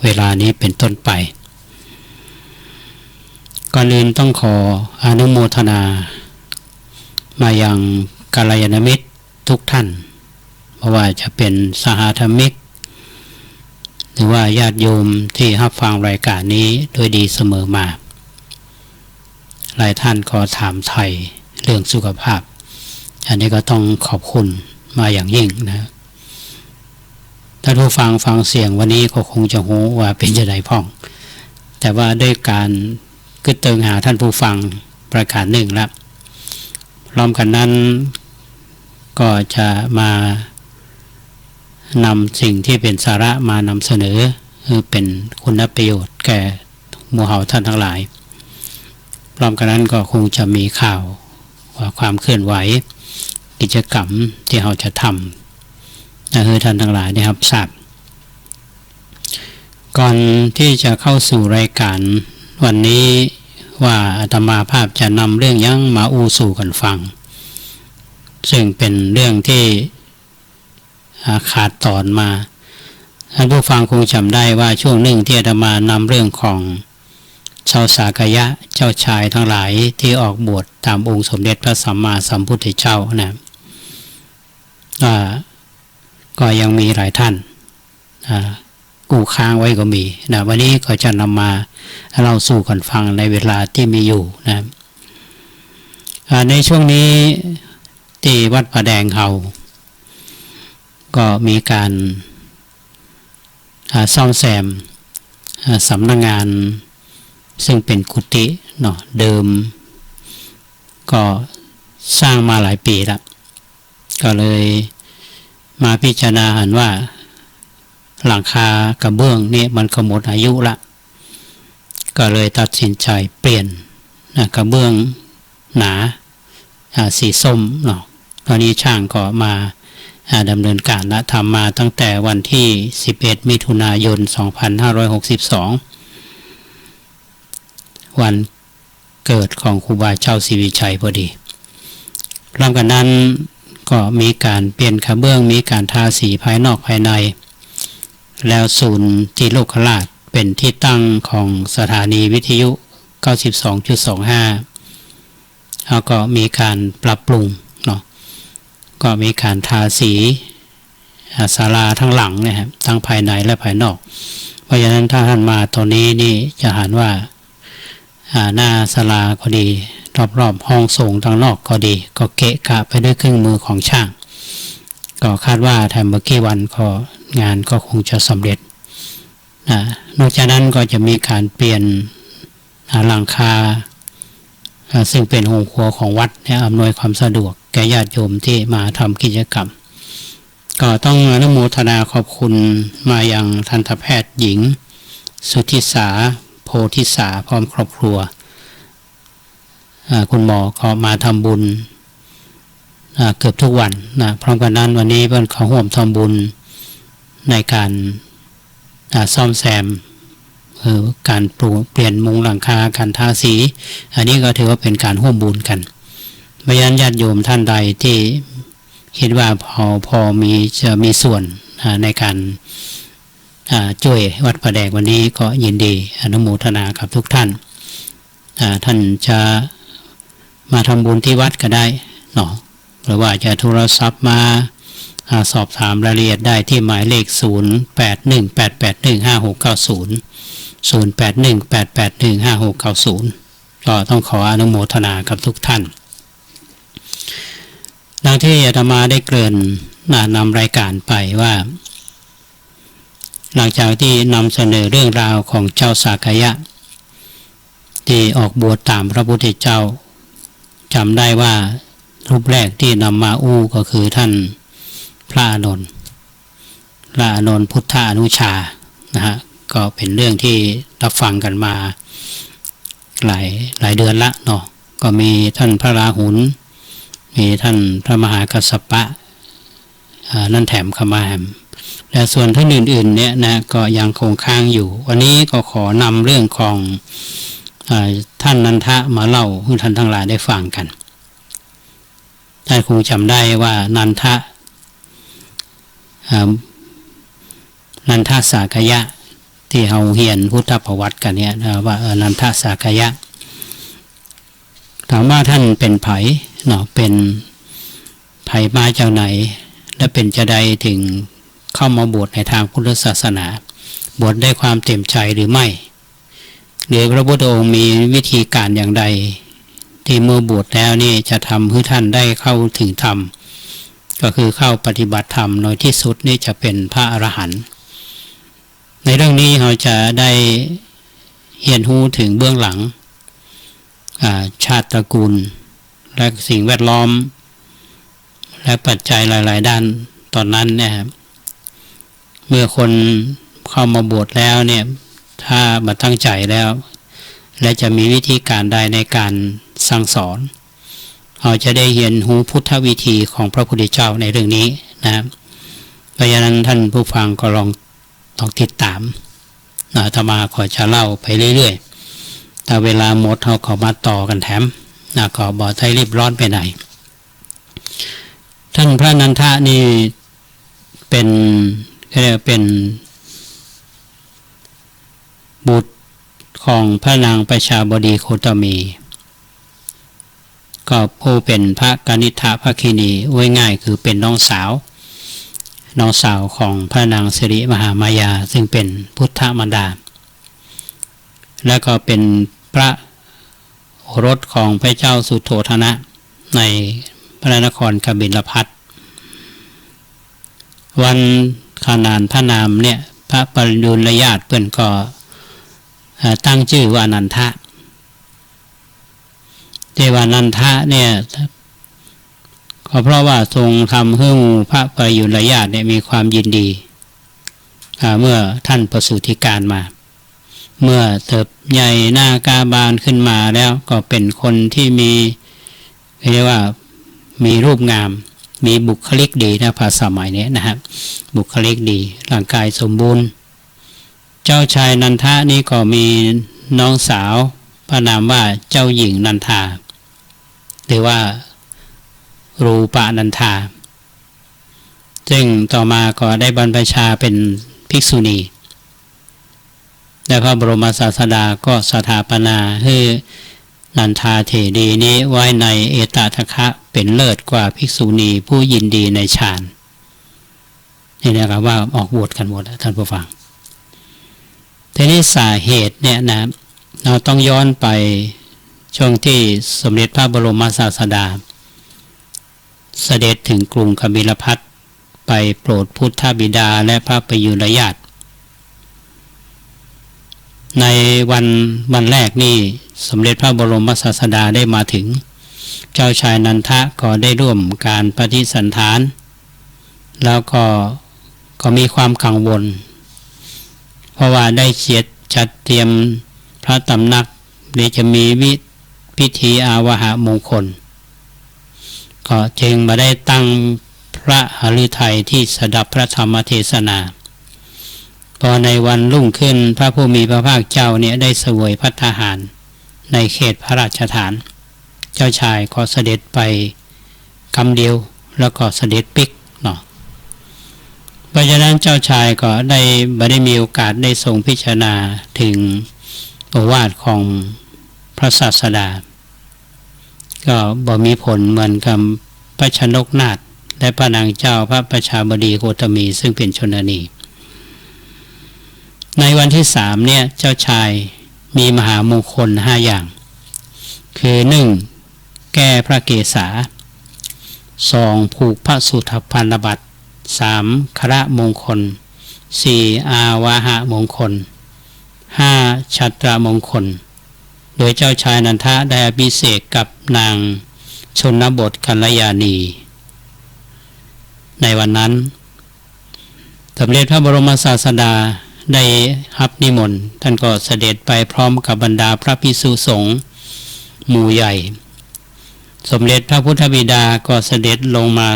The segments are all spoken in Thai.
เวลานี้เป็นต้นไปก่อนอื่นต้องขออนุโมทนามายังกัลยาณมิตรทุกท่านเพราะว่าจะเป็นสหธรรมิกหรือว่าญาติโยมที่รับฟังรายการนี้โดยดีเสมอมาหลายท่านก็ถามไทยเรื่องสุขภาพอันนี้ก็ต้องขอบคุณมาอย่างยิ่งนะท่านผู้ฟังเสียงวันนี้ก็คงจะรู้ว่าเป็นจะไดพ้องแต่ว่าด้วยการกึศเติงหาท่านผู้ฟังประการหนึ่งแล้วพร้อมกันนั้นก็จะมานำสิ่งที่เป็นสาระมานำเสนอเป็นคุณประโยชน์แก่หมู่เฮาท่านทั้งหลายพร้อมกันนั้นก็คงจะมีข่าวว่าความเคลื่อนไหวกิจกรรมที่เราจะทำให้ท่านทั้งหลายได้รับทราบก่อนที่จะเข้าสู่รายการวันนี้ว่าอาตมาภาพจะนำเรื่องยั้งมาอู้สู่กันฟังซึ่งเป็นเรื่องที่ขาดตอนมาท่านผู้ฟังคงจำได้ว่าช่วงหนึ่งที่อาตมานำเรื่องของชาวสากยะเจ้าชายทั้งหลายที่ออกบวชตามองค์สมเด็จพระสัมมาสัมพุทธเจ้านะก็ยังมีหลายท่านกู้ค้างไว้ก็มีนะวันนี้ก็จะนำมาเล่าสู่กันฟังในเวลาที่มีอยู่นะในช่วงนี้ที่วัดป่าแดงเขาก็มีการซ่อมแซมสำนักงานซึ่งเป็นกุฏิเนาะเดิมก็สร้างมาหลายปีแล้วก็เลยมาพิจารณาเห็นว่าหลังคากระเบื้องนี่มันก็หมดอายุละก็เลยตัดสินใจเปลี่ยนกระเบื้องหนาสีส้มเนาะตอนนี้ช่างก็มาดำเนินการและทำมาตั้งแต่วันที่11มิถุนายน2562วันเกิดของครูบาเจ้าศรีวิชัยพอดีหลังจากนั้นก็มีการเปลี่ยนกระเบื้องมีการทาสีภายนอกภายในแล้วศูนย์ที่โลกราชเป็นที่ตั้งของสถานีวิทยุ 92.25 แล้วก็มีการปรับปรุงเนาะก็มีการทาสีศาลาทั้งหลังนะครับทั้งภายในและภายนอกเพราะฉะนั้นถ้าท่านมาตอนนี้นี่จะเห็นว่าหน้าศาลาก็ดีรอบๆห้องส่งทางนอกก็ดีก็เกะกะไปด้วยเครื่องมือของช่างก็คาดว่าแถมเมื่อกี้วันก็งานก็คงจะสำเร็จนอกจากนั้นก็จะมีการเปลี่ยนหลังคาซึ่งเป็นโรงครัวของวัดเนี่ยอำนวยความสะดวกแก่ญาติโยมที่มาทำกิจกรรมก็ต้องอนุโมทนาขอบคุณมายังทันตแพทย์หญิงสุทธิสาโพธิสาพร้อมครอบครัวคุณหมอก็มาทำบุญเกือบทุกวันนะพร้อมกันนั้นวันนี้เพื่อนเขาร่วมทำบุญในการซ่อมแซมการเปลี่ยนมุงหลังคาการทาสีอันนี้ก็ถือว่าเป็นการร่วมบุญกันเพราะฉะนั้นญาติโยมท่านใดที่คิดว่าพอจะมีส่วนในการช่วยวัดป่าแดงวันนี้ก็ยินดีอนุโมทนากับทุกท่านท่านจะมาทำบุญที่วัดก็ได้เนาะหรือว่าจะโทรศัพท์มาสอบถามรายละเอียดได้ที่หมายเลข0818815690 ก็ต้องขออนุโมทนากับทุกท่านดังที่อาตมาได้เกริ่นนำรายการไปว่าหลังจากที่นำเสนอเรื่องราวของเจ้าสากยะที่ออกบวชตามพระพุทธเจ้าจำได้ว่ารูปแรกที่นำมาอู้ก็คือท่านพระอานนท์พุทธานุชานะฮะก็เป็นเรื่องที่รับฟังกันมาหลายเดือนละเนาะก็มีท่านพระราหุลมีท่านพระมหากัสสปะนั่นแถมเข้ามาแหมและส่วนท่านอื่นๆเนี่ยนะก็ยังคงค้างอยู่วันนี้ก็ขอนำเรื่องของท่านนันทะมาเล่าให้ท่านทั้งหลายได้ฟังกันท่านคงจำได้ว่านันทะสากยะ ที่เราเรียนพุทธประวัติกันเนี่ยนะว่าอนันทสากยะถามว่าท่านเป็นไผเนาะเป็นไผมาจากไหนและเป็นจะใดถึงเข้ามาบวชในทางพุทธศาสนาบวชได้ความเต็มใจหรือไม่หรือพระพุทธองค์มีวิธีการอย่างใดที่เมื่อบวชแล้วนี่จะทำให้ท่านได้เข้าถึงธรรมก็คือเข้าปฏิบัติธรรมในที่สุดนี่จะเป็นพระอรหันต์ในเรื่องนี้เราจะได้เรียนรู้ถึงเบื้องหลังชาติตระกูลและสิ่งแวดล้อมและปัจจัยหลายๆด้านตอนนั้นเนี่ยเมื่อคนเข้ามาบวชแล้วเนี่ยถ้ามาตั้งใจแล้วและจะมีวิธีการใดในการสั่งสอนเราจะได้เรียนรู้พุทธวิธีของพระพุทธเจ้าในเรื่องนี้นะครับเพราะฉะนั้นท่านผู้ฟังก็ลองติดตามอาตมาขอจะเล่าไปเรื่อยๆถ้าเวลาหมดเราก็มาต่อกันแถมก็บอกให้รีบร้อนไปไหนท่านพระนันทะนี่เป็นเรียกเป็นบุตรของพระนางประชาบดีโคตมีก็ผู้เป็นพระกนิษฐภคินีง่ายๆคือเป็นน้องสาวของพระนางสิริมหามายาซึ่งเป็นพุทธมารดาและก็เป็นพระโอรสของพระเจ้าสุโธทนะในพระนครกบิลพัสวันขนานพระนามเนี่ยพระปริญญาญาติเพิ่นก็ตั้งชื่อว่านันทะเทวานันทะเนี่ยก็เพราะว่าทรงทำให้พระปริญญาญาติเนี่ยมีความยินดีเมื่อท่านประสูติการมาเมื่อเติบใหญ่หน้ากาบานขึ้นมาแล้วก็เป็นคนที่มีเรียกว่ามีรูปงามมีบุคลิกดีนะภาษาสมัยนี้นะครับบุคลิกดีร่างกายสมบูรณ์เจ้าชายนันทะนี่ก็มีน้องสาวพระนามว่าเจ้าหญิงนันทาหรือว่ารูปนันทาซึ่งต่อมาก็ได้บรรพชาเป็นภิกษุณีและพระบรมศาสดาก็สถาปนาให้นันทาเถรีนี้ไว้ในเอตทัคคะเป็นเลิศกว่าภิกษุณีผู้ยินดีในฌานนี่นะครับว่าออกบวชกันหมดท่านผู้ฟังทีนี้สาเหตุเนี่ยนะเราต้องย้อนไปช่วงที่สมเด็จพระบรมศาสดาเสด็จถึงกรุงกบิลพัสไปโปรดพุทธบิดาและพระปยุรญาติในวันแรกนี่สมเด็จพระบรมศาสดาได้มาถึงเจ้าชายนันทะก็ได้ร่วมการปฏิสันถานแล้วก็มีความกังวลเพราะว่าได้จัดเตรียมพระตำหนักที่จะมีพิธีอาวหมงคลก็จึงมาได้ตั้งพระหฤทัยที่สดับพระธรรมเทศนาพอในวันรุ่งขึ้นพระผู้มีพระภาคเจ้าเนี่ยได้เสวยภัตตาหารในเขตพระราชฐานเจ้าชายก็เสด็จไปคำเดียวแล้วก็เสด็จปิกเนาะเพราะฉะนั้นเจ้าชายก็ได้มีโอกาสได้ทรงพิจารณาถึงโอวาทของพระศาสดาก็บ่มีผลเหมือนกับพระชนกนาถและพระนางเจ้าพระประชาบดีโคตมีซึ่งเป็นชนนีในวันที่3เนี่ยเจ้าชายมีมหามงคล5อย่างคือ 1. แก้พระเกศา 2. ผูกพระสุทธภัณฑ์บัตร 3. คระมงคล 4. อาวาหะมงคล 5. ชัตรมงคลโดยเจ้าชายนันทะได้อภิเษกกับนางชนบทกัลยาณีในวันนั้นสมเด็จพระบรมศาสดาได้รับนิมนต์ท่านก็เสด็จไปพร้อมกับบรรดาพระภิกษุสงฆ์หมู่ใหญ่สมเด็จพระพุทธบิดาก็เสด็จลงมา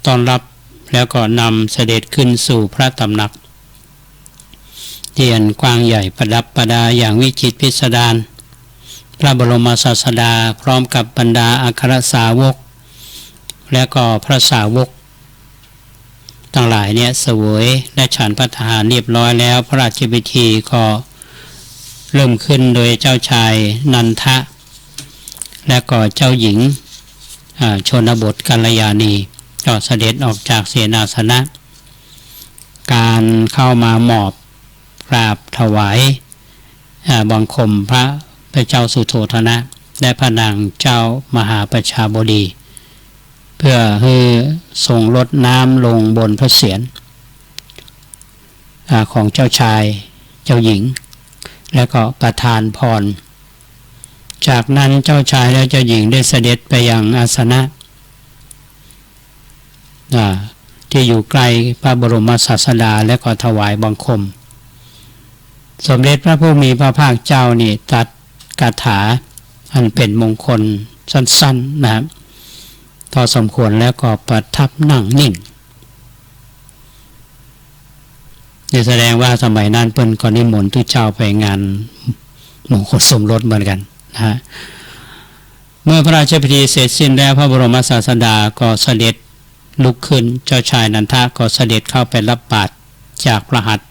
ต้อนรับแล้วก็นำเสด็จขึ้นสู่พระตำหนักเทียนกว้างใหญ่ประดับประดาอย่างวิจิตรพิสดารพระบรมศาสดาพร้อมกับบรรดาอัครสาวกและก็พระสาวก ทั้งหลายเนี่ยเสวยและฉันภัตตาหารเรียบร้อยแล้วพระราชพิธีก็เริ่มขึ้นโดยเจ้าชายนันทะและก็เจ้าหญิงชนบทกัลยาณีก็เสด็จออกจากเสนาสนะการเข้ามาหมอบกราบถวายบังคมพระเจ้าสุโธทนะและพระนางเจ้ามหาประชาบดีเพื่อให้ทรงรดน้ำลงบนพระเศียรของเจ้าชายเจ้าหญิงแล้วก็ประทานพรจากนั้นเจ้าชายและเจ้าหญิงได้เสด็จไปยังอาสนะที่อยู่ใกล้พระบรมศาสดาและก็ถวายบังคมสมเด็จพระผู้มีพระภาคเจ้านี่ตรัสคาถาอันเป็นมงคลสั้นๆนะครับพอสมควรแล้วก็ประทับนั่งนิ่งนี่แสดงว่าสมัยนั้นเปิ้นก็นิมนต์ทุกเจ้าไปงานมงคลสมรสเหมือนกันนะฮะเมื่อพระราชพิธีเสร็จสิ้นแล้วพระบรมศาสดาก็เสด็จลุกขึ้นเจ้าชายนันทะก็เสด็จเข้าไปรับบาตรจากพระหัตถ์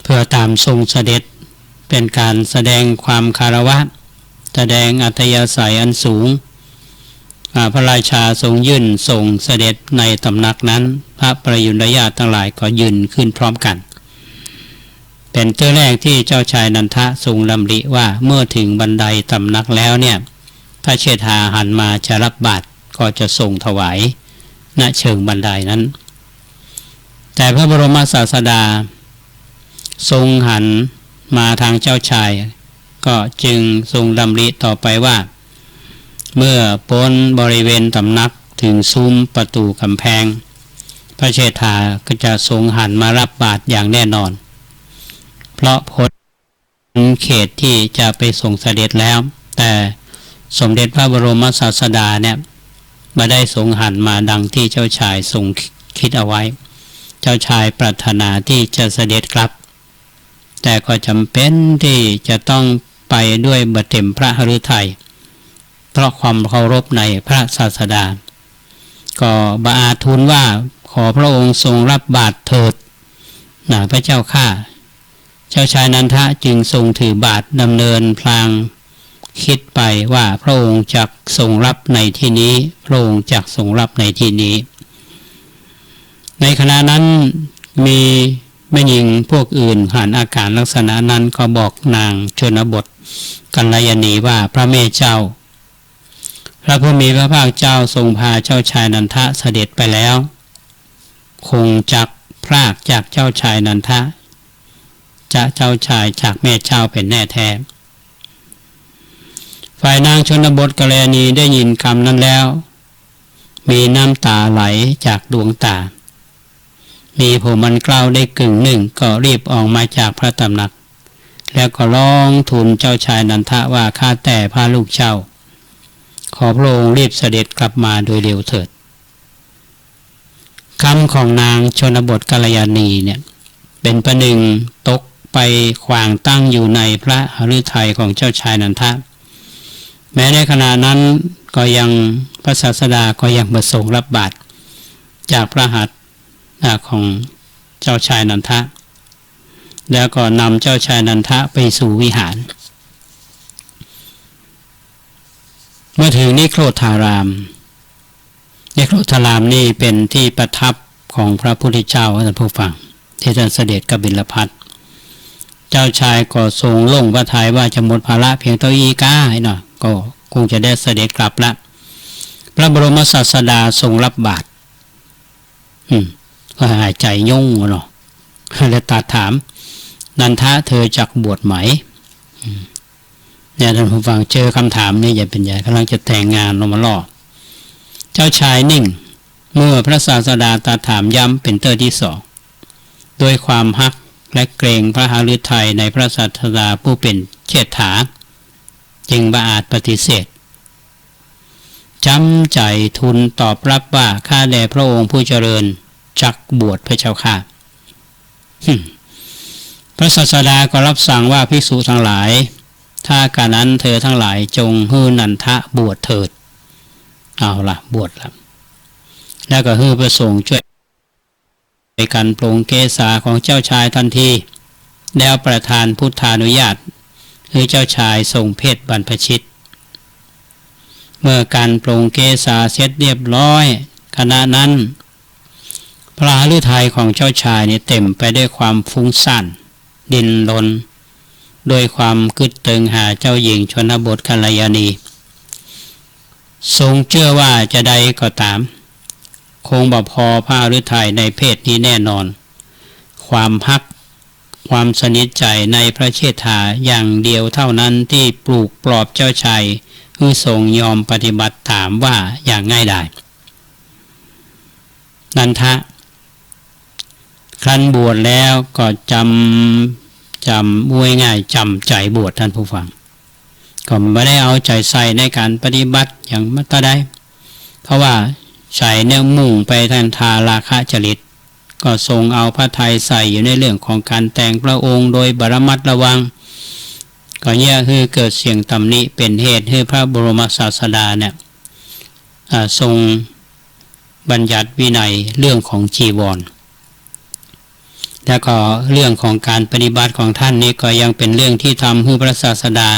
เพื่อตามทรงเสด็จเป็นการแสดงความคารวะแสดงอัธยาศัยอันสูงพระราชาทรงยื่นทรงเสด็จในตำหนักนั้นพระประยุรญาติทั้งหลายก็ยืนขึ้นพร้อมกันเป็นเจ้าแรกที่เจ้าชายนันทะทรงดำริว่าเมื่อถึงบันไดตำหนักแล้วเนี่ยพระเชษฐาหันมาจะรับบาตรก็จะทรงถวายณเชิงบันไดนั้นแต่พระบรมศาสดาทรงหันมาทางเจ้าชายก็จึงทรงดำริต่อไปว่าเมื่อพ้นบริเวณตำหนักถึงซุ้มประตูกำแพงพระเชษฐาก็จะทรงหันมารับบาตรอย่างแน่นอนเพราะพ้นเขตที่จะไปส่งเสด็จแล้วแต่สมเด็จพระบรมศาสดาเนี่ยมาได้ทรงหันมาดังที่เจ้าชายทรงคิดเอาไว้เจ้าชายปรารถนาที่จะเสด็จกลับแต่ก็จำเป็นที่จะต้องไปด้วยบเต็มพระฤทัยเพราะความเคารพในพระศาสดาก็บาอาทูลว่าขอพระองค์ทรงรับบาตรเถิดพระเจ้าข้าเจ้าชายนันทะจึงทรงถือบาตรดำเนินพลางคิดไปว่าพระองค์จักทรงรับในที่นี้พระองค์จักทรงรับในที่นี้ในขณะนั้นมีแม่หญิงพวกอื่นผ่านอาการลักษณะนั้นก็บอกนางชนบทกัลยาณีว่าพระแม่เจ้าพระผู้มีพระภาคเจ้าทรงพาเจ้าชายนันทะเสด็จไปแล้วคงจักพรากจากเจ้าชายนันทะจะเจ้าชายจากแม่เจ้าเป็นแน่แท้ฝ่ายนางชนบทกัลยาณีได้ยินคำนั้นแล้วมีน้ำตาไหลจากดวงตามีผมมันกล้าวได้กึ่งหนึ่งก็รีบออกมาจากพระตำหนักแล้วก็ร้องทูลเจ้าชายนันทะว่าข้าแต่พระลูกเจ้าขอพระองค์รีบเสด็จกลับมาโดยเร็วเถิดคำของนางชนบทกัลยาณีเนี่ยเป็นประหนึ่งตกไปขวางตั้งอยู่ในพระฤทัยของเจ้าชายนันทะแม้ในขณะนั้นก็ยังพระศาสดาก็ยังประสงค์รับบาตรจากพระหัตถ์ของเจ้าชายนันทะแล้วก็นำเจ้าชายนันทะไปสู่วิหารเมื่อถึงนิโครธารามนิโครธารามนี่เป็นที่ประทับของพระพุทธเจ้าท่านผู้ฟังที่ท่านเสด็จกบิลพัสเจ้าชายก็ทรงลงพระทัยว่าจะหมดภาระเพียงเท่าอีกาให้หน่อยก็คงจะได้เสด็จกลับละพระบรมศาสดาทรงรับบาตรก็หายใจยุ่งเนาะแล้วตรัสถามนันทะเธอจักบวชไหมเนี่ยท่านผู้ฟังเจอคำถามนี่อย่าเป็นใหญ่กำลังจะแต่งงานลงมาล่อเจ้าชายนิ่งเมื่อพระศาสดาตรัสถามย้ำเป็นเตอร์ที่สองโดยความฮักและเกรงพระหฤทัยในพระศาสดาผู้เป็นเชษฐาจึงบ่อาจปฏิเสธจำใจทูลตอบรับว่าข้าแด่พระองค์ผู้เจริญจักบวชพระเจ้าค่ะพระศาสดาก็รับสั่งว่าภิกษุทั้งหลายถ้าการนั้นเธอทั้งหลายจงฮือนันทะบวชเถิดเอาล่ะบวชละ แล้วก็ฮือประสงค์ช่วยกันปลงเกศาของเจ้าชายทันทีแล้วประทานพุทธานุญาตให้เจ้าชายทรงเพศบรรพชิตเมื่อการปลงเกศาเสร็จเรียบร้อยขณะนั้นพระฤทัยของเจ้าชายนี่เต็มไปด้วยความฟุ้งซ่านดิ้นรนโดยความกึดตึงหาเจ้าหญิงชนบทกัลยาณีทรงเชื่อว่าจะใดก็ตามคงบ่พอพระฤทัยในเพศนี้แน่นอนความฮักความสนิทใจในพระเชษฐาอย่างเดียวเท่านั้นที่ปลูกปลอบเจ้าชายให้ทรงยอมปฏิบัติตามว่าอย่างง่ายดายนันทะครั้นบวชแล้วก็จำง่ายจำใจบวชท่านผู้ฟังก็ไม่ได้เอาใจใส่ในการปฏิบัติอย่างมัตได้เพราะว่าใจเนี่ยมุ่งไปทางทาราคะจริตก็ทรงเอาพระทัยใส่อยู่ในเรื่องของการแต่งพระองค์โดยบระมัดระวังก็เนี่ยคือเกิดเสียงตำหนิเป็นเหตุให้พระบรมศาสดาเนี่ยทรงบัญญัติวินัยเรื่องของจีวรแล้วก็เรื่องของการปฏิบัติของท่านนี้ก็ยังเป็นเรื่องที่ทำให้พระศาสดา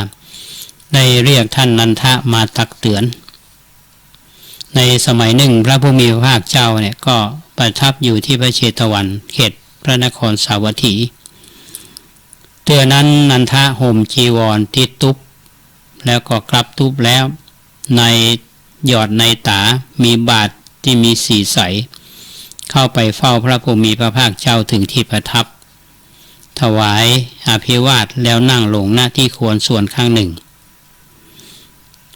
ได้เรียกท่านนันทะมาตักเตือนในสมัยหนึ่งพระผู้มีพระภาคเจ้าเนี่ยก็ประทับอยู่ที่พระเชตวันเขตพระนครสาวัตถีเตือนนั้นนันทะห่มจีวรที่ตุบแล้วก็กลับตุบแล้วในหยอดในตามีบาทที่มีสีใสเข้าไปเฝ้าพระผู้มีพระภาคเจ้าถึงที่ประทับถวายอภิวาทแล้วนั่งลงหน้าที่ควรส่วนข้างหนึ่ง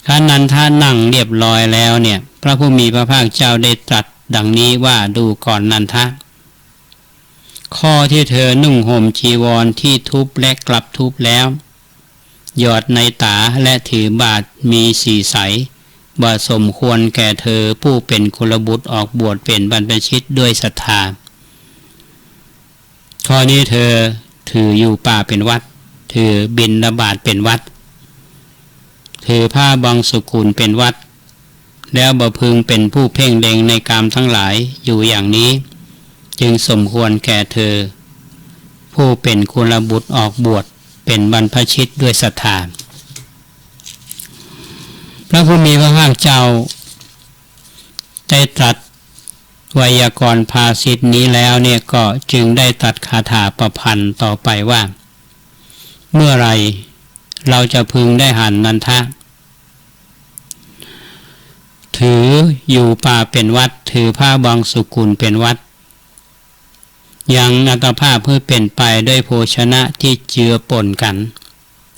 ขั้นนันทานั่งเรียบร้อยแล้วเนี่ยพระผู้มีพระภาคเจ้าได้ตรัสดังนี้ว่าดูก่อนนันทะข้อที่เธอนุ่งห่มจีวรที่ทุบและกลับทุบแล้วหยอดในตาและถือบาทมีสีใสบ่สมควรแก่เธอผู้เป็นกุลบุตรออกบวชเป็นบรรพชิตด้วยศรัทธาข้อนี้เธอถืออยู่ป่าเป็นวัดถือบิณฑบาตเป็นวัดถือผ้าบางสุกุลเป็นวัดแล้วบ่พึงเป็นผู้เพ่งเล็งในกามทั้งหลายอยู่อย่างนี้จึงสมควรแก่เธอผู้เป็นกุลบุตรออกบวชเป็นบรรพชิตด้วยศรัทธาพระผู้มีพระภาคเจ้าได้ตรัสไวยากรณ์ภาษิตนี้แล้วเนี่ยก็จึงได้ตรัสคาถาประพันธ์ต่อไปว่าเมื่อไรเราจะพึงได้หันนันทะถืออยู่ป่าเป็นวัดถือผ้าบางสุกุลเป็นวัดยังอัตภาพเพื่อเป็นไปด้วยโภชนะที่เจือปนกัน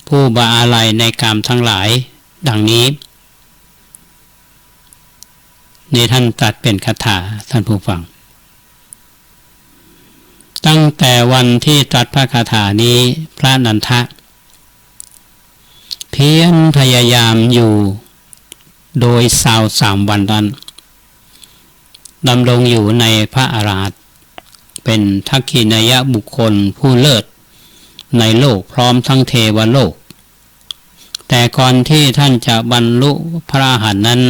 ผู้บาอะไรในกามทั้งหลายดังนี้ในท่านตัดเป็นคาถาท่านผู้ฟังตั้งแต่วันที่ตรัสพระคาถานี้พระนันทะเพียรพยายามอยู่โดย23 วันนั้นดำรงอยู่ในพระอารหันต์เป็นทักขิณยบุคคลผู้เลิศในโลกพร้อมทั้งเทวโลกแต่ก่อนที่ท่านจะบรรลุพระอรหันต์นั้น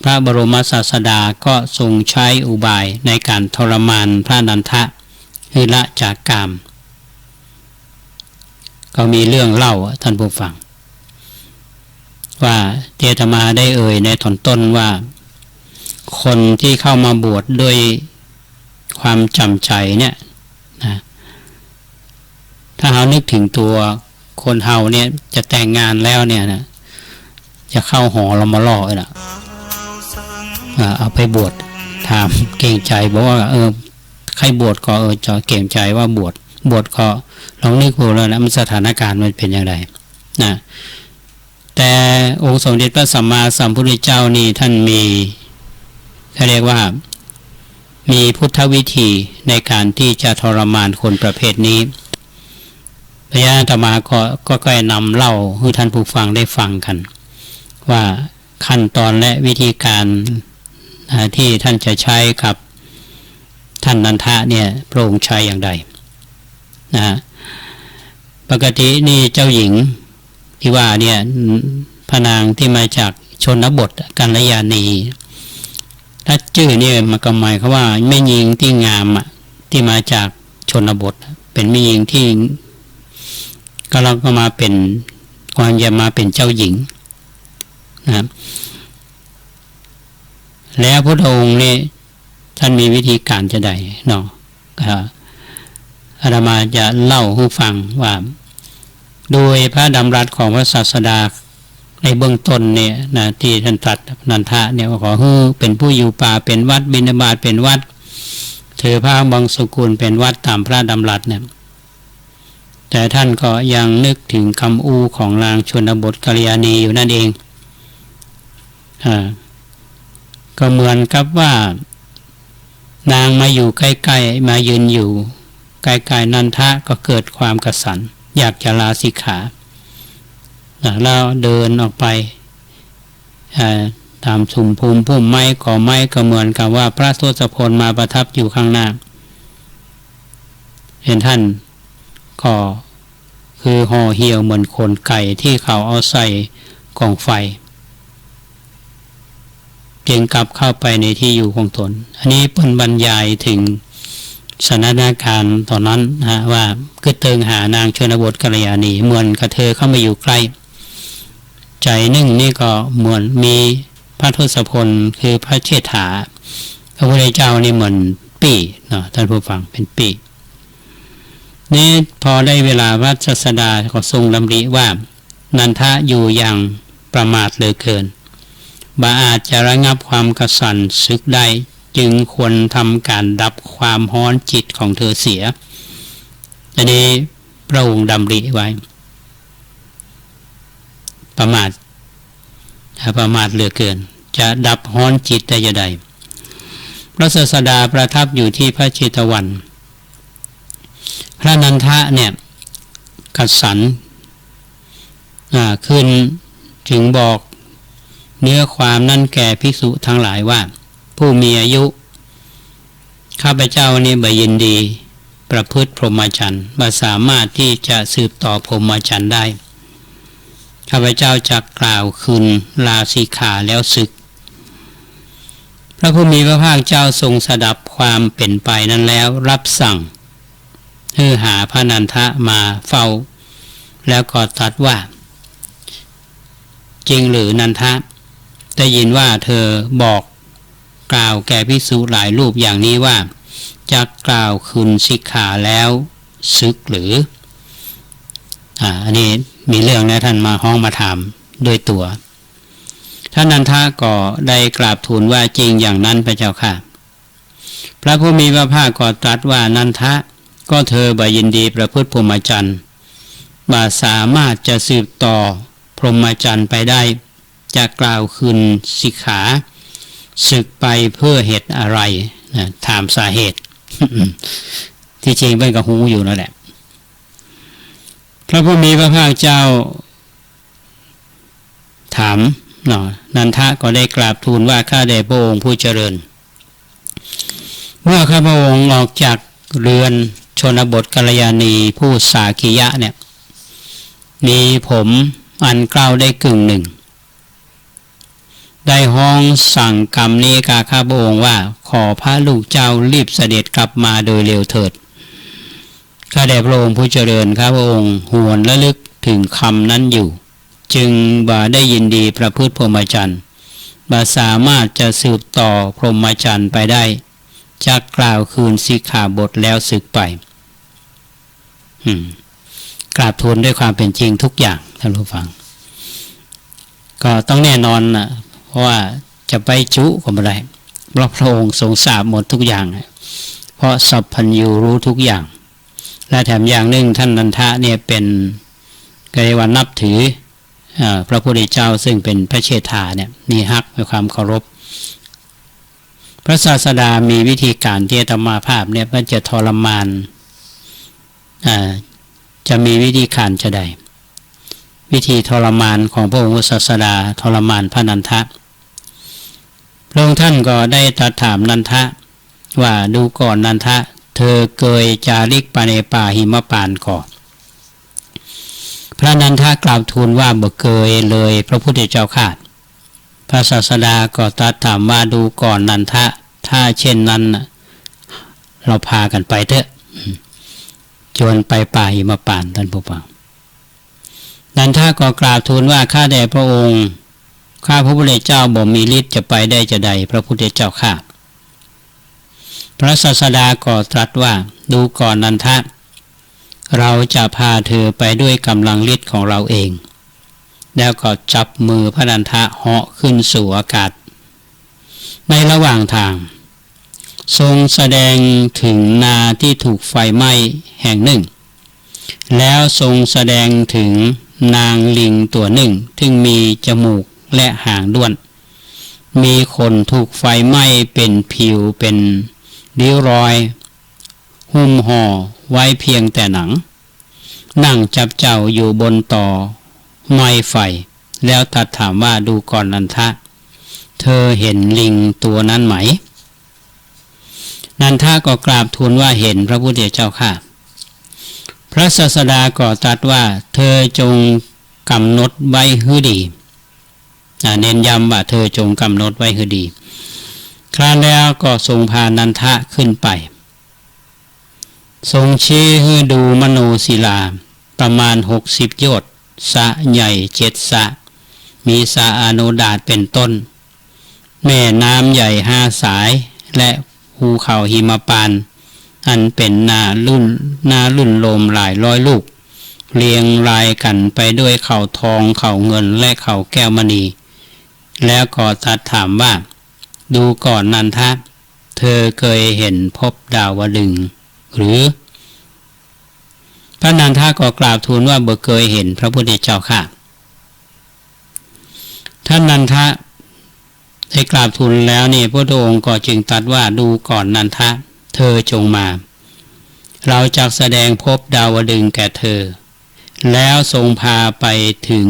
พระบรมศาสดาก็ทรงใช้อุบายในการทรมานพระนันทะให้ละจากกามก็มีเรื่องเล่าท่านผู้ฟังว่าเจตมาได้เอ่ยในตอนต้นว่าคนที่เข้ามาบวชด้วยความจำใจเนี่ยนะถ้าเรานึกถึงตัวคนเฮาเนี่ยจะแต่งงานแล้วเนี่ยนะจะเข้าหอเรามาล่อเลยนะเอาไปบวชถามเก่งใจบอกว่าใครบวชก็จะเก่งใจว่าบวชก็ลองนึกดูแล้วนะมันสถานการณ์มันเป็นอย่างไรนะแต่องค์สมเด็จพระสัมมาสัมพุทธเจ้านี่ท่านมีเขาเรียกว่ามีพุทธวิธีในการที่จะทรมานคนประเภทนี้พระอาตมาก็ค่อยนำเล่าให้ท่านผู้ฟังได้ฟังกันว่าขั้นตอนและวิธีการที่ท่านจะใช้กับท่านนันทะเนี่ยพระองค์ใช้อย่างใดนะปกตินี่เจ้าหญิงที่ว่าเนี่ยพระนางที่มาจากชนบทกัลยาณีถ้ ถ้าจื้อเนี่ยมันก็หมายความว่าแม่หญิงที่งามอ่ะที่มาจากชนบทเป็นแม่หญิงที่ก็เราก็มาเป็นความจะมาเป็นเจ้าหญิงนะครับแล้วพระองค์นี่ท่านมีวิธีการจะได้เนาะอาตมาจะเล่าให้ฟังว่าโดยพระดำรัสของพระศาสดาในเบื้องต้นเนี่ยนะที่ท่านตรัสนันทะเนี่ยขอให้เป็นผู้อยู่ป่าเป็นวัดบิณฑบาตเป็นวัดถือผ้าบางสกุลเป็นวัดตามพระดำรัสเนี่ยแต่ท่านก็ยังนึกถึงคำอู้ของนางชนบทกัลยาณีอยู่นั่นเองก็เหมือนกับว่านางมาอยู่ใกล้ๆมายืนอยู่ใกล้ๆนันทะก็เกิดความกระสันอยากจะลาสิกขาแล้วเดินออกไปตามชุมภูมิพุ่มไม้ก่อไม้ก็เหมือนกับว่าพระทศพลมาประทับอยู่ข้างหน้าเห็นท่านก็คือห่อเหี่ยวเหมือนขนไก่ที่เขาเอาใส่กองไฟจึงกลับเข้าไปในที่อยู่ของตนอันนี้เป็นบรรยายถึงสถานการณ์ตอนนั้นนะว่าคือเติงหานางชนบทกัลยาณีเหมือนกับเธอเข้ามาอยู่ใกล้ใจหนึ่งนี่ก็เหมือนมีพระทศพลคือพระเชษฐาพระพุทธเจ้านี่เหมือนปี่เนาะท่านผู้ฟังเป็นปี่นี่พอได้เวลาพระศาสดาก็ทรงดำริว่านันทะอยู่อย่างประมาทเหลือเกินบ่อาจจะระงับความกระสันศึกได้จึงควรทำการดับความฮ้อนจิตของเธอเสียอันนี้พระองค์ดำริไว้ประมาทเหลือเกินจะดับฮ้อนจิตได้ยังไงพระศาสดาประทับอยู่ที่พระเชตวันพระนันทะเนี่ยกระสันขึ้นจึงบอกเนื้อความนั่นแก่ภิกษุทั้งหลายว่าผู้มีอายุข้าพเจ้านี่บ่ยินดีประพฤติพรหมจรรย์บ่สามารถที่จะสืบต่อพรหมจรรย์ได้ข้าพเจ้าจะกล่าวคืนลาสิกขาแล้วศึกพระผู้มีพระภาคเจ้าทรงสดับความเป็นไปนั้นแล้วรับสั่งให้หาพระนันทะมาเฝ้าแล้วก็ตรัสว่าจริงหรือนันทะได้ยินว่าเธอบอกกล่าวแก่ภิกษุหลายรูปอย่างนี้ว่าจะกล่าวคืนสิกขาแล้วศึกหรืออันนี้มีเรื่องนะท่านมาห้องมาถามด้วยตัวท่านนันทะก็ได้กราบทูลว่าจริงอย่างนั้นพระเจ้าค่ะพระผู้มีพระภาคก็ตรัสว่านันทะก็เธอบ่ยินดีประพฤติพรหมจรรย์บ่สามารถจะสืบต่อพรหมจรรย์ไปได้จะกล่าวคืนสิกขาศึกไปเพื่อเหตุอะไรนะถามสาเหตุ ที่จริงเป็นกับหูอยู่นั่นแหละพระผู้มีพระภาคเจ้าถามเนาะนันทะก็ได้กราบทูลว่าข้าแต่พระองค์ผู้เจริญเมื่อข้าพระองค์ออกจากเรือนชนบทกัลยาณีผู้สาคียะเนี่ยมีผมอันเกล้าได้กึ่งหนึ่งได้ห้องสั่งกรรมนี้กาข้าพระองค์ว่าขอพระลูกเจ้ารีบเสด็จกลับมาโดยเร็วเถิดข้าแต่พระองค์ผู้เจริญข้าพระองค์หวนระลึกถึงคำนั้นอยู่จึงบ่ได้ยินดีประพฤติพรหมจรรย์บ่สามารถจะสืบต่อพรหมจรรย์ไปได้จะกล่าวคืนสิกขาบทแล้วสึกไปกราบทูลด้วยความเป็นจริงทุกอย่างท่านผู้ฟังก็ต้องแน่นอนนะเพราะว่าจะไปจุก็ไม่ได้เพราะพระองค์ทรงทราบหมดทุกอย่างเพราะสัพพัญญูรู้ทุกอย่างและแถมอย่างหนึ่งท่านนันทะเนี่ยเป็นกายวันนับถือพระพุทธเจ้าซึ่งเป็นพระเชษฐาเนี่ยมีฮักมีความเคารพพระศาสดามีวิธีการที่ธรรมาภาพเนี่ยมันจะทรมานจะมีวิธีการจะใดวิธีทรมานของพระองค์ศาสดาทรมานพระนันทะพระองค์ท่านก็ได้ตรัสถามนันทะว่าดูก่อนนันทะเธอเคยจาริกไปในป่าหิมพานต์ก่อนพระนันทะกล่าวทูลว่าบ่เคยเลยพระพุทธเจ้าข้าพ พระศาสดาก็ตรัสถามว่าดูก่อนนันทะถ้าเช่นนั้นเราพากันไปเถอะจวนไปป่าหิมพานต์ท่านผู้ฟังนันทะก็กราบทูลว่าข้าแต่พระองค์ข้าพระพุทธเจ้าบ่มีฤทธิ์จะไปได้จะใดพระพุทธเจ้าข้าพระศาสดาก็ตรัสว่าดูก่อนนันทะเราจะพาเธอไปด้วยกำลังฤทธิ์ของเราเองแล้วก็จับมือพระนันทะเหาะขึ้นสู่อากาศในระหว่างทางทรงแสดงถึงนาที่ถูกไฟไหม้แห่งหนึ่งแล้วทรงแสดงถึงนางลิงตัวหนึ่งซึ่งมีจมูกและหางด้วนมีขนถูกไฟไหม้เป็นผิวเป็นริ้วรอยหุ้มห่อไว้เพียงแต่หนังนั่งจับเจ้าอยู่บนต่อไม้ไฟแล้วตรัสถามว่าดูก่อนนันทะเธอเห็นลิงตัวนั้นไหมนันทะก็กราบทูลว่าเห็นพระพุทธเจ้าค่ะพระศาสดาก็ตรัสว่าเธอจงกำหนดไว้ให้ดีเน้นย้ำว่าเธอจงกำหนดไว้ให้ดีครั้นแล้วก็ทรงพานันทะขึ้นไปทรงชี้ให้ดูมโนศิลาประมาณ60 โยชน์สระใหญ่7 สระมีสระอโนดาตเป็นต้นแม่น้ำใหญ่5 สายและภูเขาหิมพานต์อันเป็นนาลุ่นโลมหลายร้อยลูกเรียงรายกันไปด้วยเขาทองเขาเงินและเขาแก้วมณีแล้วก็ตรัสถามว่าดูก่อนนันทะเธอเคยเห็นภพดาวดึงส์หรือพระนันทะก็กราบทูลว่าบ่เคยเห็นพระพุทธเจ้าค่ะท่านนันทะได้กราบทูลแล้วนี่พระองค์ก็จึงตรัสว่าดูก่อนนันทะเธอจงมาเราจะแสดงภพดาวดึงส์แก่เธอแล้วทรงพาไปถึง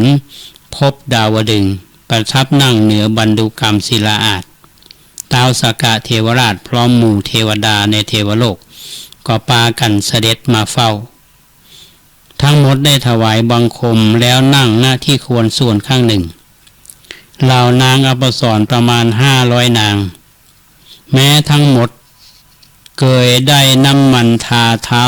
ภพดาวดึงส์ประทับนั่งเหนือบรรดุกรรมศิลาอาสน์ท้าวสักกะเทวราชพร้อมหมู่เทวดาในเทวโลกก็ปากันเสด็จมาเฝ้าทั้งหมดได้ถวายบังคมแล้วนั่งหน้าที่ควรส่วนข้างหนึ่งเหล่านางอัปสรประมาณ500 นางแม้ทั้งหมดเคยได้น้ำมันทาเท้า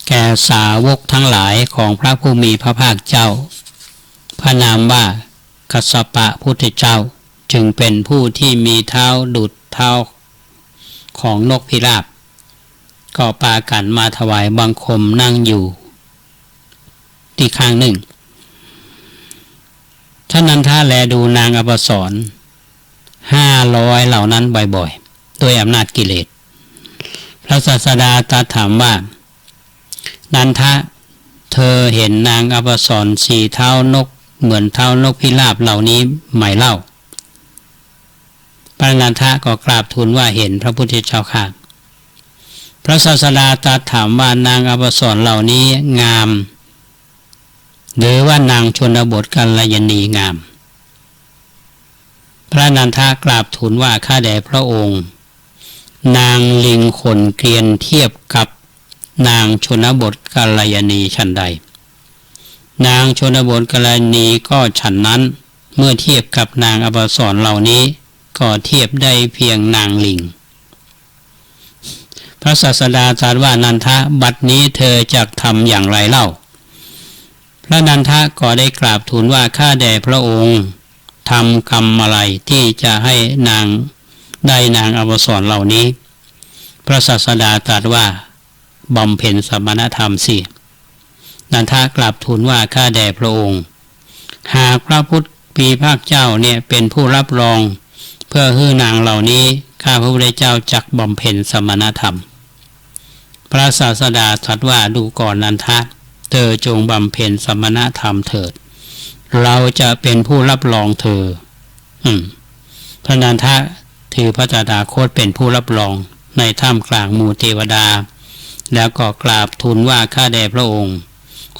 แก่สาวกทั้งหลายของพระผู้มีพระภาคเจ้าพระนามว่ากัสสปะพุทธเจ้าจึงเป็นผู้ที่มีเท้าดุจเท้าของนกพิราบก็ปากันมาถวายบังคมนั่งอยู่ที่ข้างหนึ่งท่านนันทะแลดูนางอัปสร500เหล่านั้นบ่อยๆด้วยอำนาจกิเลสพระศาสดาตรัสถามว่านันทะเธอเห็นนางอัปสร4 เท้านกเหมือนเท้านกพิราบเหล่านี้ไหมเล่าพระนันทะก็กราบทูลว่าเห็นพระพุทธเจ้าค่ะพระศาสดาตรัสถามว่านางอัปสรเหล่านี้งามหรือว่านางชนบทกัลยาณีงามพระนันทะกราบทูลว่าข้าแด่พระองค์นางลิงขนเกรียนเทียบกับนางชนบทกัลยาณีฉันใดนางชนบทกัลยาณีก็ฉันนั้นเมื่อเทียบกับนางอัปสรเหล่านี้ก็เทียบได้เพียงนางลิงพระศาสดาตรัสว่านันทะบัดนี้เธอจะทำอย่างไรเล่าพระนันทะก็ได้กราบทูลว่าข้าแด่พระองค์ทำกรรมอะไรที่จะให้นางได้นางอัปสรเหล่านี้พระศาสดาตรัสว่าบำเพ็ญสมณธรรมสินันทะกราบทูลว่าข้าแด่พระองค์หากพระพุทธมีภาคเจ้าเนี่ยเป็นผู้รับรองเพื่อให้นางเหล่านี้ข้าพระพุทธเจ้าจักบำเพ็ญสมณธรรมพระศาสดาตรัสว่าดูก่อนนันทะเธอจงบำเพ็ญสมณธรรมเถิดเราจะเป็นผู้รับรองเธอพระนันทะถือพระตถาคตเป็นผู้รับรองในท่ามกลางหมู่เทวดาแล้วก็กราบทูลว่าข้าแด่พระองค์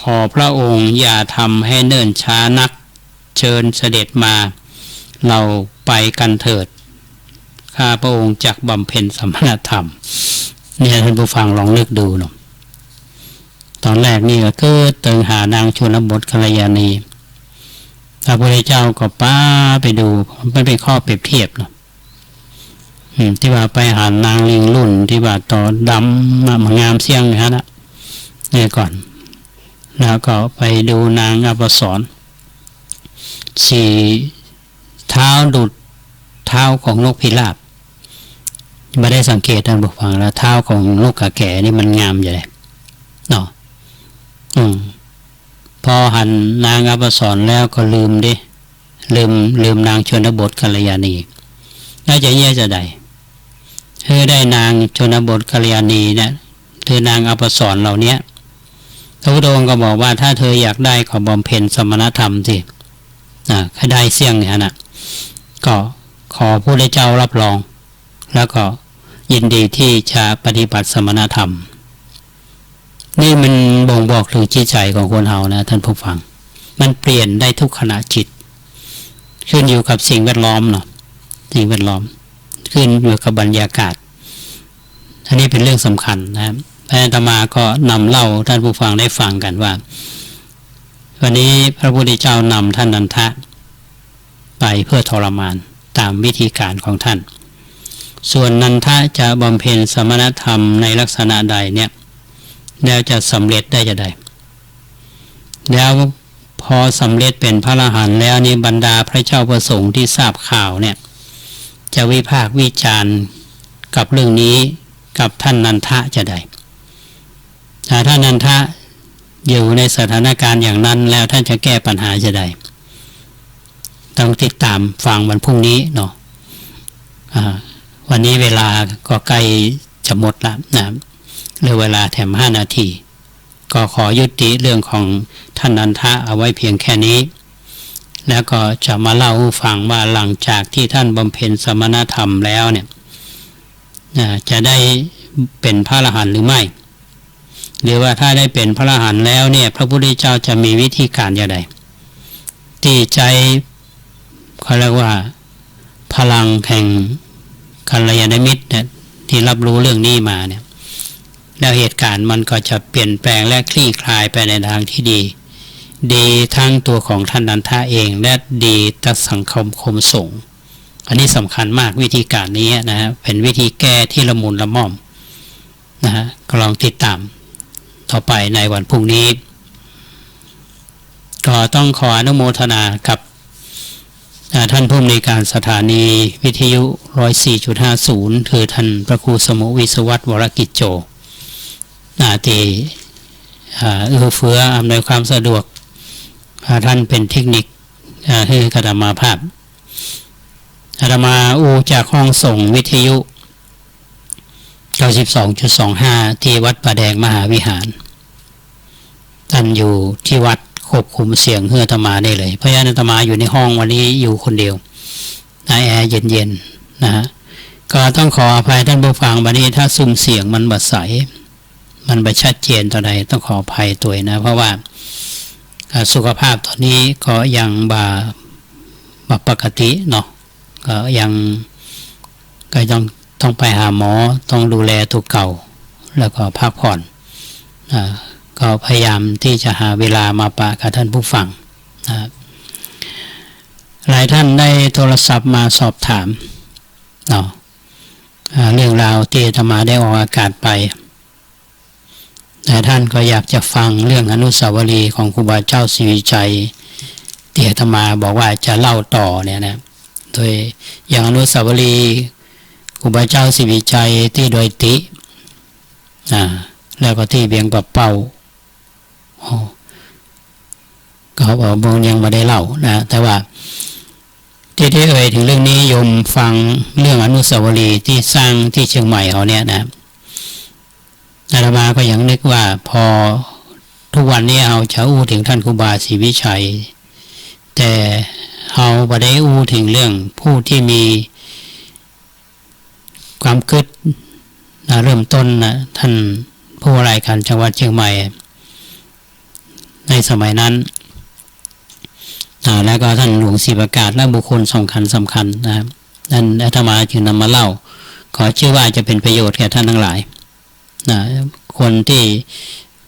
ขอพระองค์อย่าทำให้เนิ่นช้านักเชิญเสด็จมาเราไปกันเถิดข้าพระองค์จักบำเพ็ญสมณธรรมเนี่ยท่านผู้ฟังลองนึกดูเนาะตอนแรกนี่ก็คือเติงหานางชนบทกัลยาณี พระพุทธเจ้าก็ป้าไปดูมันเป็นข้อเปรียบเทียบเนาะที่ว่าไปหานางลิงรุ่นที่ว่าต่อดำมางามเสียงนะเนี่ยก่อนแล้วก็ไปดูนางอปสรฉีเท้าดุดเท้าของนกพิราบไม่ได้สังเกตท่านบอกฟังแล้วเท้าของนกกระแก่นี่มันงามอยู่เลยเนาะพอหันนางอปสรแล้วก็ลืมนางชนบทกัลยาณีแล้วจะแย่จะได้ได้นางชนบทกัลยาณีเนี่ยคือนางอปสรเหล่านี้พระพุทธองค์ก็บอกว่าถ้าเธออยากได้ก็บำเพ็ญสมณธรรมสิถ้าได้เสี่ยงเนี่ยนะก็ขอพระพุทธเจ้ารับรองแล้วก็ยินดีที่จะปฏิบัติสมณธรรมนี่มันบ่งบอกถึงจิตใจของคนเฮานะท่านผู้ฟังมันเปลี่ยนได้ทุกขณะจิตขึ้นอยู่กับสิ่งแวดล้อมเนาะสิ่งแวดล้อมขึ้นอยู่กับบรรยากาศอันนี้เป็นเรื่องสำคัญนะครับพระอาตมาก็นำเล่าท่านผู้ฟังได้ฟังกันว่าวันนี้พระพุทธเจ้านำท่านนันทะไปเพื่อทรมานตามวิธีการของท่านส่วนนันทะจะบำเพ็ญสมณธรรมในลักษณะใดเนี่ยแล้วจะสำเร็จได้จะใดแล้วพอสำเร็จเป็นพระอรหันต์แล้วนี่บรรดาพระเจ้าประสงค์ที่ทราบข่าวเนี่ยจะวิพากษ์วิจารณ์กับเรื่องนี้กับท่านนันทะจะใดถ้าท่านนันทะอยู่ในสถานการณ์อย่างนั้นแล้วท่านจะแก้ปัญหาจะใดต้องติดตามฟังวันพรุ่งนี้เนาะวันนี้เวลาก็ใกล้จะหมดแล้วนะเหลือเวลาแถม5 นาทีก็ขอยุติเรื่องของท่านนันทะเอาไว้เพียงแค่นี้แล้วก็จะมาเล่าให้ฟังว่าหลังจากที่ท่านบำเพ็ญสมณธรรมแล้วเนี่ยจะได้เป็นพระอรหันต์หรือไม่หรือว่าถ้าได้เป็นพระอรหันต์แล้วเนี่ยพระพุทธเจ้าจะมีวิธีการอย่างไรที่ใจเขาเรียกว่าพลังแห่งกัลยาณมิตรเนี่ยที่รับรู้เรื่องนี้มาเนี่ยแล้วเหตุการณ์มันก็จะเปลี่ยนแปลงและคลี่คลายไปในทางที่ดีทั้งตัวของท่านนันทะเองและดีต่อสังคมสงฆ์อันนี้สำคัญมากวิธีการนี้นะฮะเป็นวิธีแก้ที่ละมุนละม่อมนะฮะก็ลองติดตามต่อไปในวันพรุ่งนี้ก็ต้องขออนุโมทนากับท่านผู้อำนวยการสถานีวิทยุ 104.50 คือท่านพระครูสมุวิศวัตรวรกิจโจที่เอื้อเฟื้ออำนวยความสะดวกท่านเป็นเทคนิคให้อาตมาภาพอาตมาจากห้องส่งวิทยุ 92.25 ที่วัดป่าแดงมหาวิหารท่านอยู่ที่วัดควบคุมเสียงเฮืออาตมาได้เลยเพราะฉะนั้นอาตมาอยู่ในห้องวันนี้อยู่คนเดียวแอร์เย็นๆนะฮะก็ต้องขออภัยท่านผู้ฟังวันนี้ถ้าซุ้มเสียงมันบัดใสมันไปชัดเจนต่อใดต้องขออภัยตัวนะเพราะว่าสุขภาพตอนนี้ก็ยังบ่ปกติเนาะก็ยังก็ต้องไปหาหมอต้องดูแลตัวเก่าแล้วก็พักผ่อนก็พยายามที่จะหาเวลามาปะกับท่านผู้ฟังหลายท่านได้โทรศัพท์มาสอบถามเนาะเรื่องราวที่อาตมาได้ออกอากาศไปแต่ท่านก็อยากจะฟังเรื่องอนุสาวรีย์ของครูบาเจ้าศรีวิชัยที่อาตมาบอกว่าจะเล่าต่อเนี่ยนะโดยอย่างอนุสาวรีย์ครูบาเจ้าศรีวิชัยที่โดยติแล้วก็ที่เบียงปะเป้าก็บอกบางยังไม่ได้เล่านะแต่ว่าที่เอ่ยถึงเรื่องนี้โยมฟังเรื่องอนุสาวรีย์ที่สร้างที่เชียงใหม่เขาเนี่ยนะอาตมาก็ยังนึกว่าพอทุกวันนี้เอาจะอู้ถึงท่านครูบาศรีวิชัยแต่เอาบ่ได้อู้ถึงเรื่องผู้ที่มีความคิดเริ่มต้นนะท่านผู้ว่าราชการจังหวัดเชียงใหม่ในสมัยนั้นแล้วก็ท่านหลวงศรีประกาศและบุคคลสำคัญนะครับนั่นอาตมาจึงนำมาเล่าขอเชื่อว่าจะเป็นประโยชน์แก่ท่านทั้งหลายคนที่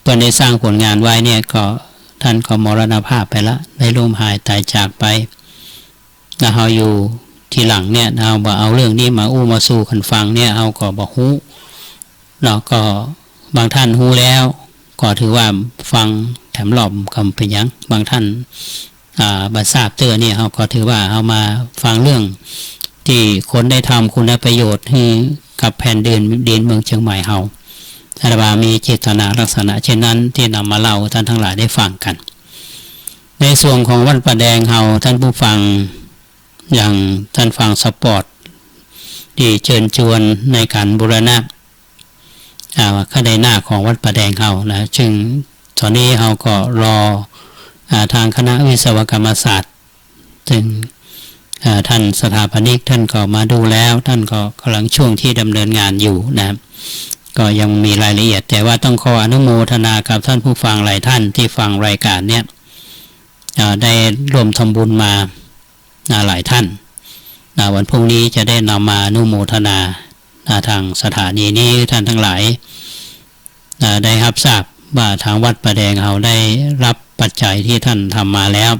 เพิ่นได้สร้างผลงานไว้เนี่ยก็ ท่านก็มรณภาพไปละได้ล่มหายตายจากไปแล้วเราอยู่ทีหลังเนี่ยเราบอกเอาเรื่องนี้มาอู้มาสู่กันฟังเนี่ยเอาก็บอกฮู้เราก็บางท่านฮู้แล้วก็ถือว่าฟังแถมหลอมคำเป็นยังบางท่านบาทราบเตือนเนี่ยเขาก็ถือว่าเอามาฟังเรื่องที่คนได้ทำคุณประโยชน์ให้กับแผ่นดินเมืองเชียงใหม่เฮาอาตมามีเจตนาลักษณะเช่นนั้นที่นำมาเล่าท่านทั้งหลายได้ฟังกันในส่วนของวัดประแดงเฮาท่านผู้ฟังอย่างท่านฟังสปอร์ตที่เชิญชวนในการบูรณะข้าในหน้าของวัดประแดงเฮานะจึงตอนนี้เฮาก็รอทางคณะวิศวกรรมศาสตร์ซึ่งท่านสถาปนิกท่านก็มาดูแล้วท่านก็กำลังช่วงที่ดำเนินงานอยู่นะก็ยังมีรายละเอียดแต่ว่าต้องขออนุโมทนากับท่านผู้ฟังหลายท่านที่ฟังรายการเนี้ยได้ร่วมทำบุญมาหลายท่านวันพรุ่งนี้จะได้นำมาอนุโมทนาทางสถานีนี้ท่านทั้งหลายได้รับทราบว่าทางวัดประแดงเราได้รับปัจจัยที่ท่านทำมาแล้ว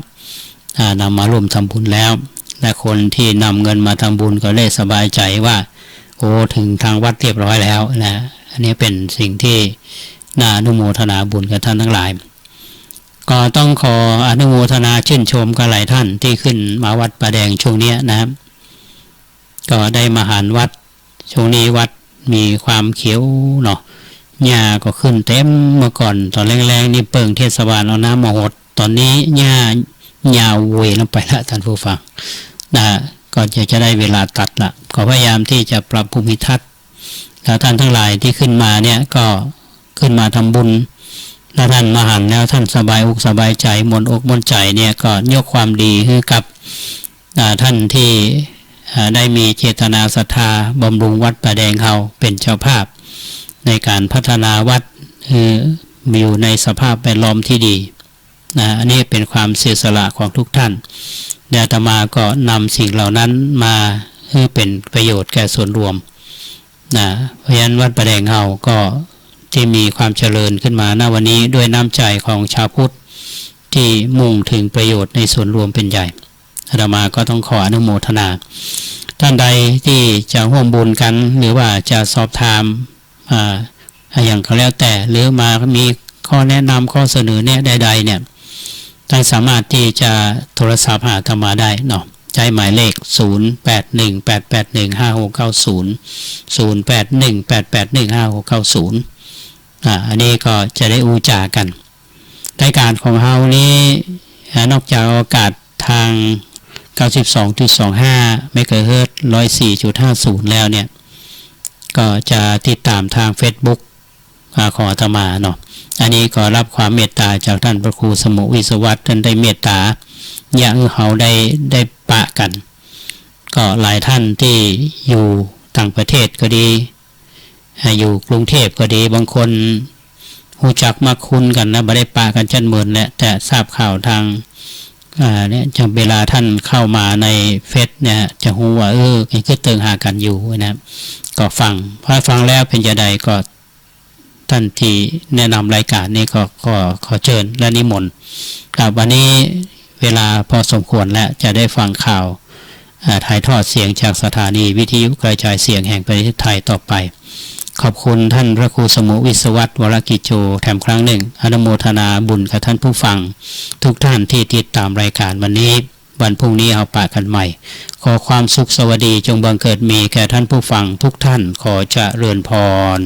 นำมาร่วมทำบุญแล้วและคนที่นำเงินมาทำบุญก็ได้สบายใจว่าโอ้ถึงทางวัดเรียบร้อยแล้วนะอันนี้เป็นสิ่งที่น่าอนุโมทนาบุญกับท่านทั้งหลายก็ต้องขออนุโมทนาชื่นชมกับหลายท่านที่ขึ้นมาวัดประแดงช่วงนี้นะครับก็ได้มาหารวัดช่วงนี้วัดมีความเขียวเนาะหญ้าก็ขึ้นเต็มเมื่อก่อนตอนแรงๆนี่เปิงเทศบาลเอาน้ำมาหดตอนนี้หญ้ายาวเวลงไปละท่านผู้ฟังนะก็จะได้เวลาตัดละก็พยายามที่จะปรับภูมิทัศน์แล้วท่านทั้งหลายที่ขึ้นมาเนี่ยก็ขึ้นมาทำบุญแล้วท่านมาหันแล้วท่านสบายอกสบายใจมนอกมนใจเนี่ยก็ยกความดีให้กับท่านที่ได้มีเจตนาศรัทธาบำรุงวัดประแดงเฮาเป็นเจ้าภาพในการพัฒนาวัดมีอยู่ในสภาพแวดล้อมที่ดีนะอันนี้เป็นความเสียสละของทุกท่านอาตมาก็นำสิ่งเหล่านั้นมาให้เป็นประโยชน์แก่ส่วนรวมนะเพราะฉะนั้นวัดประแดงเฮาก็ที่มีความเจริญขึ้นมาณวันนี้ด้วยน้ำใจของชาวพุทธที่มุ่งถึงประโยชน์ในส่วนรวมเป็นใหญ่อาตมาก็ต้องขออนุโมทนาท่านใดที่จะร่วมบุญกันหรือว่าจะสอบถามอย่างก็แล้วแต่หรือมามีข้อแนะนำข้อเสนอแนะใดๆเนี่ยท่านสามารถที่จะโทรศัพท์หาอาตมาได้เนาะใช้หมายเลข0818815690 0818815690อันนี้ก็จะได้อูจากันรายการของเฮานี้นอกจากอากาศทาง 92.25 เมกะเฮิรตซ์ 104.50 แล้วเนี่ยก็จะติดตามทาง Facebook ของอาตมาเนาะอันนี้ก็รับความเมตตาจากท่านพระครูสมุวิศวัตรท่านได้เมตตาอย่าเฮาได้ปะกันก็หลายท่านที่อยู่ต่างประเทศก็ดีอยู่กรุงเทพก็ดีบางคนหูจักมาคุ้นกันนะไม่ได้ปะกันจันเหมือนแหละแต่ทราบข่าวทางเนี่ยจำเวลาท่านเข้ามาในเฟซเนี่ยจะหูว่าคือเติงหากันอยู่นะก็ฟังพอฟังแล้วเป็นจะใดก็ท่านที่แนะนำรายการนี้ก็ขอเชิญและนิมนต์ครับวันนี้เวลาพอสมควรแล้วจะได้ฟังข่าวถ่ายทอดเสียงจากสถานีวิทยุกระจายเสียงแห่งประเทศไทยต่อไปขอบคุณท่านพระครูสมุวิศวัตรวรกิจโจแถมครั้งหนึ่งอนุโมทนาบุญกับท่านผู้ฟังทุกท่านที่ติดตามรายการวันนี้วันพรุ่งนี้เอาปะกันใหม่ขอความสุขสวัสดีจงบังเกิดมีแก่ท่านผู้ฟังทุกท่านขอเจริญพร